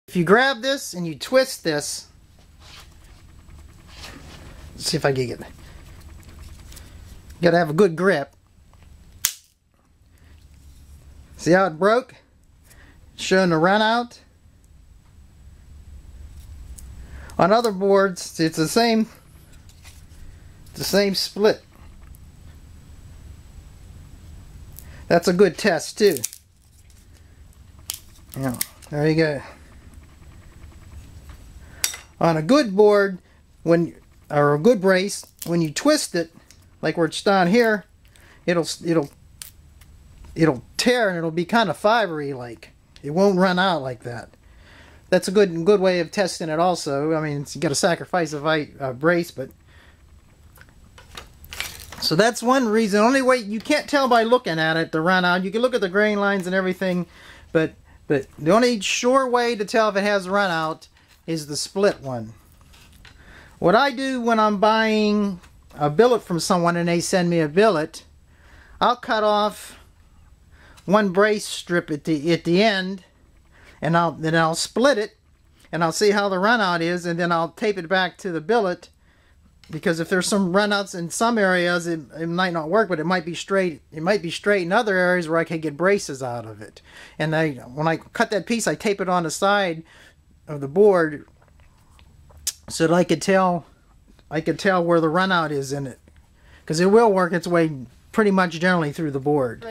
If you grab this and you twist this, let's see if I can get it. You gotta have a good grip. See how it broke? Showing the run out. On other boards, it's the same split. That's a good test too. Yeah, there you go. On a good board, or a good brace, when you twist it, like where it's down here, it'll tear and it'll be kind of fibery like. It won't run out like that. That's a good way of testing it also. I mean, you got to sacrifice a brace, but so that's one reason. Only way you can't tell by looking at it the run out. You can look at the grain lines and everything, but the only sure way to tell if it has run out is the split one. What I do when I'm buying a billet from someone and they send me a billet, I'll cut off one brace strip at the end, and then I'll split it, and I'll see how the run out is, and then I'll tape it back to the billet, because if there's some run outs in some areas, it might not work, but it might be straight. It might be straight in other areas where I can get braces out of it. And when I cut that piece, I tape it on the side of the board so that I could tell where the run out is in it, because it will work its way pretty much generally through the board.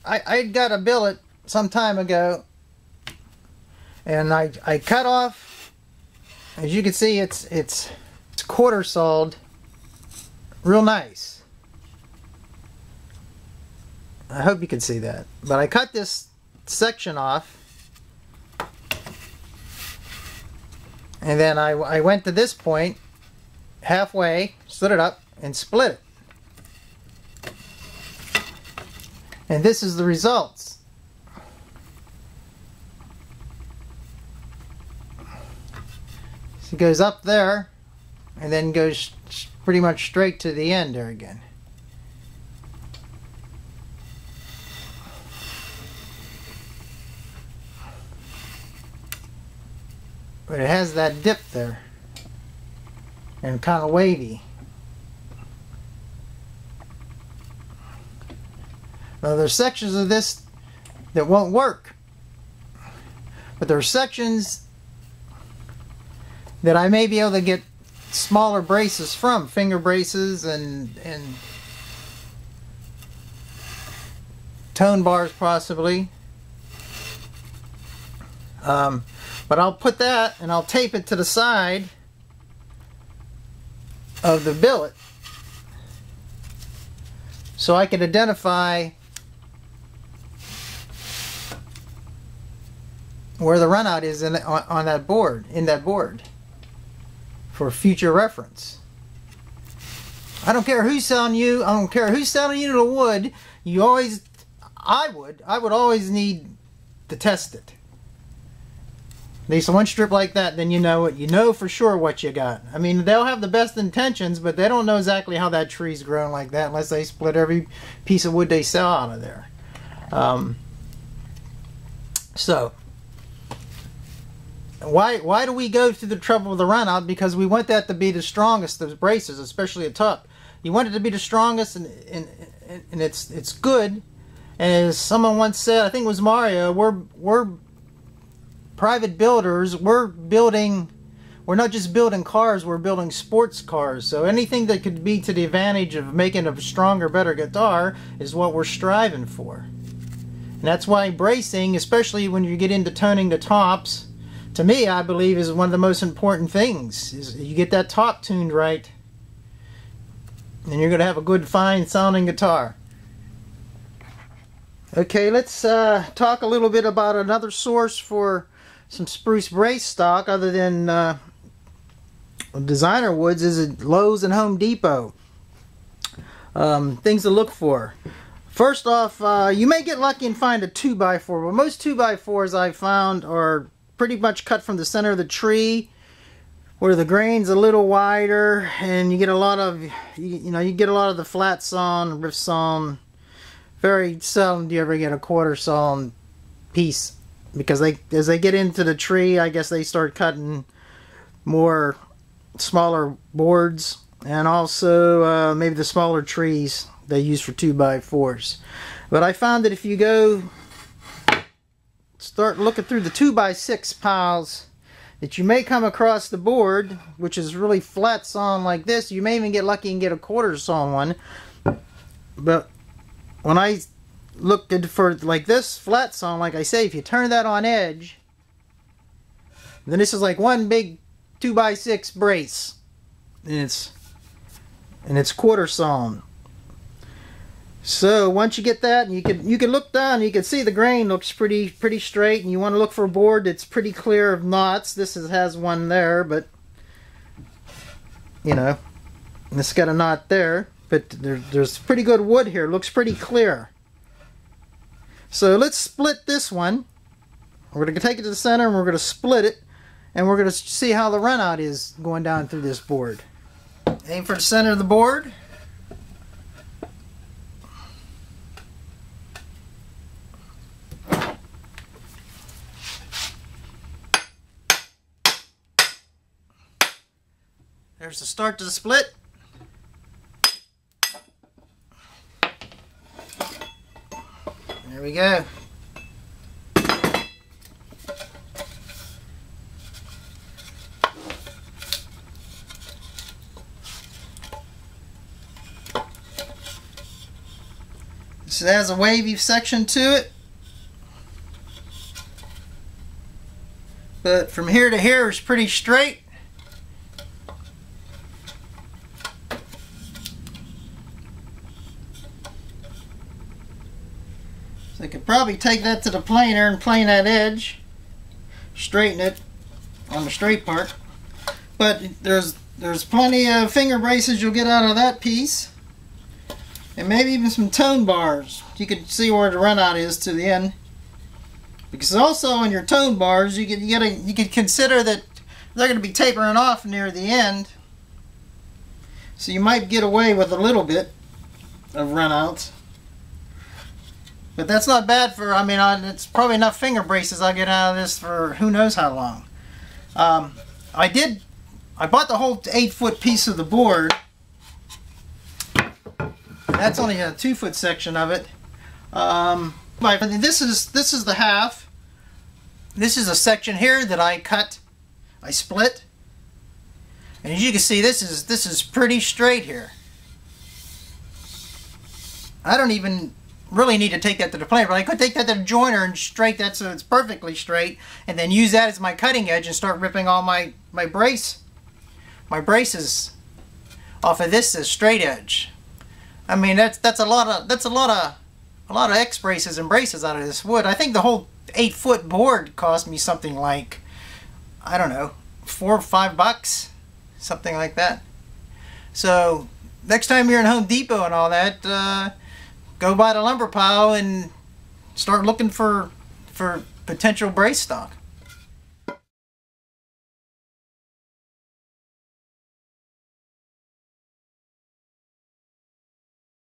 I got a billet some time ago, and I cut off, as you can see, it's quarter sawed real nice. I hope you can see that. But I cut this section off, and then I went to this point halfway, stood it up, and split it. And this is the results. So it goes up there and then goes pretty much straight to the end there again. But it has that dip there and kind of wavy. Now there's sections of this that won't work, but there are sections that I may be able to get smaller braces from, finger braces and tone bars possibly. But I'll put that and I'll tape it to the side of the billet so I can identify where the runout is on that board, for future reference. I don't care who's selling you. I don't care who's selling you the wood. You always, I would always need to test it. At least one strip like that, then you know it. You know for sure what you got. I mean, they'll have the best intentions, but they don't know exactly how that tree's grown like that unless they split every piece of wood they sell out of there. So why do we go through the trouble of the run out? Because we want that to be the strongest of braces, especially at top. You want it to be the strongest, and it's good. And as someone once said, I think it was Mario, we're private builders. We're not just building cars, we're building sports cars. So anything that could be to the advantage of making a stronger, better guitar is what we're striving for. And that's why bracing, especially when you get into toning the tops, to me, I believe, is one of the most important things. Is you get that top tuned right, and you're going to have a good, fine sounding guitar. Okay, let's talk a little bit about another source for some spruce brace stock other than designer woods is at Lowe's and Home Depot. Things to look for. First off, you may get lucky and find a 2x4, but most 2x4s I've found are pretty much cut from the center of the tree, where the grain's a little wider, and you get a lot of, you get a lot of the flat sawn, rift sawn. Very seldom do you ever get a quarter sawn piece because as they get into the tree, I guess they start cutting more smaller boards, and also maybe the smaller trees they use for 2x4s. But I found that if you go start looking through the 2x6 piles, that you may come across the board, which is really flat sawn like this. You may even get lucky and get a quarter sawn one. But when I looked for like this flat sawn, like I say, if you turn that on edge, then this is like one big 2x6 brace, and it's quarter sawn. So once you get that, and you can look down, you can see the grain looks pretty straight, and you want to look for a board that's pretty clear of knots. This has one there, but you know, it's got a knot there, but there's pretty good wood here. It looks pretty clear. So let's split this one. We're going to take it to the center, and we're going to split it, and we're going to see how the runout is going down through this board. Aim for the center of the board. There's the start to the split. There we go. This has a wavy section to it, but from here to here is pretty straight. So I could probably take that to the planer and plane that edge, straighten it on the straight part. But there's plenty of finger braces you'll get out of that piece, and maybe even some tone bars. You can see where the runout is to the end. Because also on your tone bars, you could consider that they're going to be tapering off near the end, so you might get away with a little bit of runouts. But that's not bad for, I mean, it's probably enough finger braces I'll get out of this for who knows how long. I bought the whole 8-foot piece of the board. That's only a 2-foot section of it. But this is the half. This is a section here that I cut, I split. And as you can see, this is pretty straight here. I don't even really need to take that to the planer, but I could take that to the joiner and straight that so it's perfectly straight, and then use that as my cutting edge and start ripping all my braces off of this as straight edge. I mean, that's a lot of X braces and braces out of this wood. I think the whole 8-foot board cost me something like, I don't know, $4 or $5, something like that. So next time you're in Home Depot and all that, go by the lumber pile and start looking for potential brace stock.